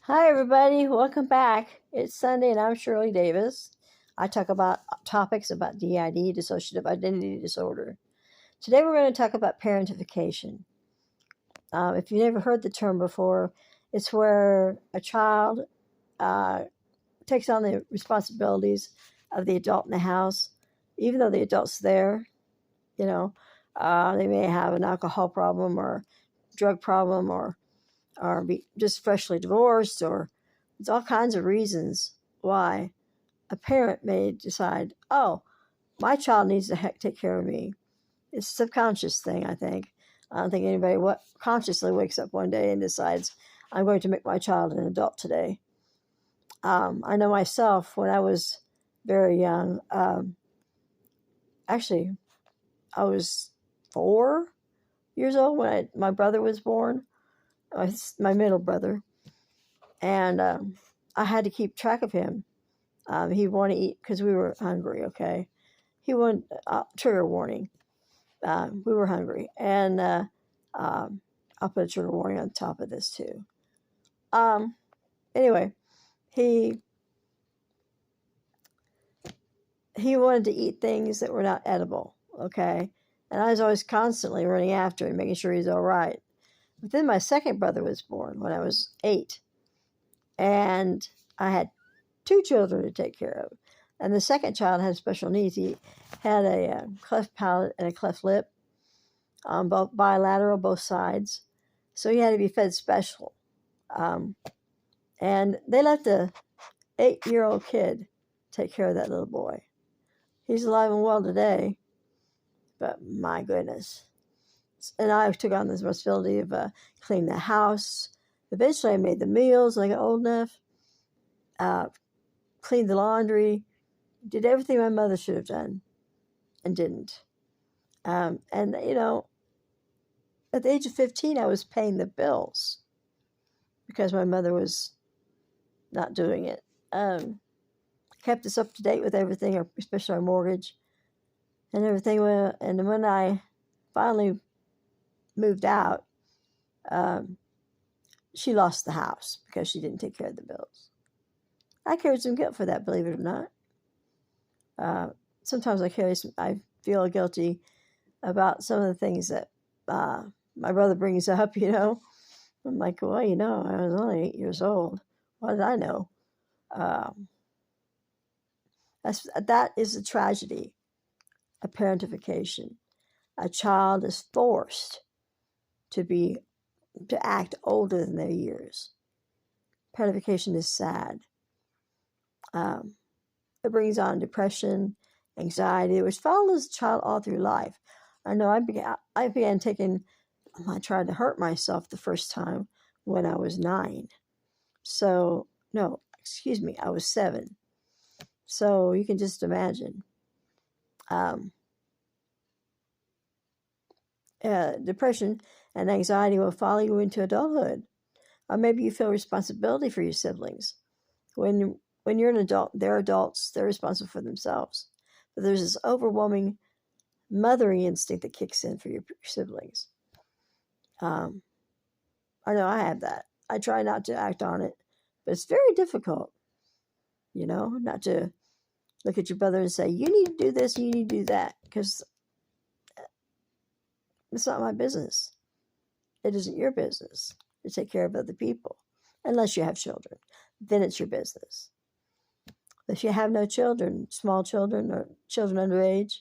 Hi, everybody. Welcome back. It's Sunday, and I'm Shirley Davis. I talk about topics about DID, dissociative identity disorder. Today, we're going to talk about parentification. If you've never heard the term before, it's where a child uh, takes on the responsibilities of the adult in the house, even though the adult's there. You know, they may have an alcohol problem or drug problem or be just freshly divorced, or there's all kinds of reasons why a parent may decide, oh, my child needs to take care of me. It's a subconscious thing, I think. I don't think anybody consciously wakes up one day and decides, I'm going to make my child an adult today. I know myself when I was very young. Actually, I was 4 years old when my brother was born, my middle brother. And I had to keep track of him. He wanted to eat because we were hungry. Okay, he wanted trigger warning. We were hungry, and I'll put a trigger warning on top of this too. Anyway, he wanted to eat things that were not edible. Okay, and I was always constantly running after him, making sure he's all right. But then my second brother was born when I was 8, and I had 2 children to take care of. And the second child had special needs. He had a cleft palate and a cleft lip, both bilateral, both sides. So he had to be fed special. And they let the 8-year-old kid take care of that little boy. He's alive and well today, but my goodness. And I took on the responsibility of cleaning the house. Eventually, I made the meals when I got old enough, cleaned the laundry, did everything my mother should have done and didn't. And, at the age of 15, I was paying the bills because my mother was not doing it. Kept us up to date with everything, especially our mortgage and everything. And when I finally moved out, she lost the house because she didn't take care of the bills. I carried some guilt for that, believe it or not. Sometimes I feel guilty about some of the things that my brother brings up. I'm like, well, I was only 8 years old. What did I know? That is a tragedy of parentification. A child is forced to act older than their years. Parentification is sad. It brings on depression, anxiety, which follows the child all through life. I know I tried to hurt myself the first time when I was 9. So, no, excuse me, I was 7. So you can just imagine. Depression and anxiety will follow you into adulthood. Or maybe you feel responsibility for your siblings. When you're an adult, they're adults, they're responsible for themselves. But there's this overwhelming mothering instinct that kicks in for your siblings. I know I have that. I try not to act on it, but it's very difficult, not to look at your brother and say, you need to do this, you need to do that, because it's not my business. It isn't your business to take care of other people, unless you have children. Then it's your business. If you have no children, small children or children underage,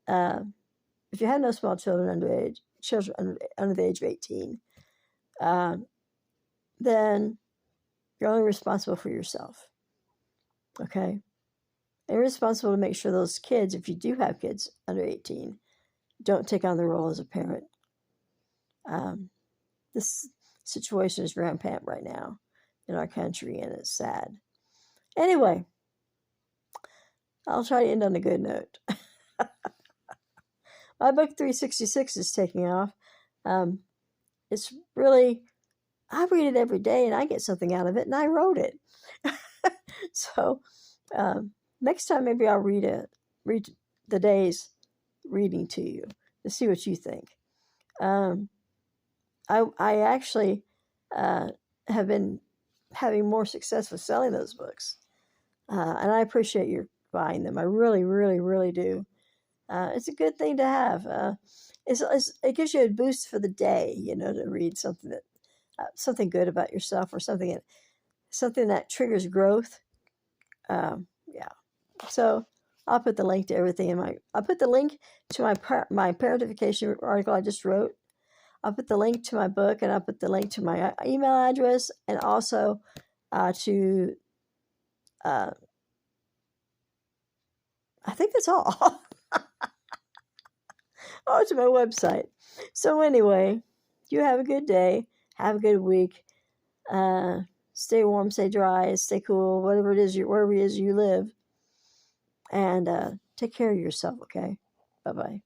if you have no small children underage, children under the age of 18, then you're only responsible for yourself. Okay? And you're responsible to make sure those kids, if you do have kids under 18, don't take on the role as a parent. This situation is rampant right now in our country, and it's sad. Anyway, I'll try to end on a good note. My book 366 is taking off. It's really, I read it every day and I get something out of it, and I wrote it. So next time maybe I'll read the day's reading to you to see what you think. I actually have been having more success with selling those books. And I appreciate your buying them. I really, really, really do. It's a good thing to have. It gives you a boost for the day, to read something that something good about yourself, or something that triggers growth. Yeah. So I'll put the link to everything I'll put the link to my parentification article I just wrote. I'll put the link to my book, and I'll put the link to my email address, and also to I think that's all. Oh, to my website. So anyway, you have a good day. Have a good week. Stay warm, stay dry, stay cool, whatever it is, wherever it is you live. And take care of yourself, okay? Bye-bye.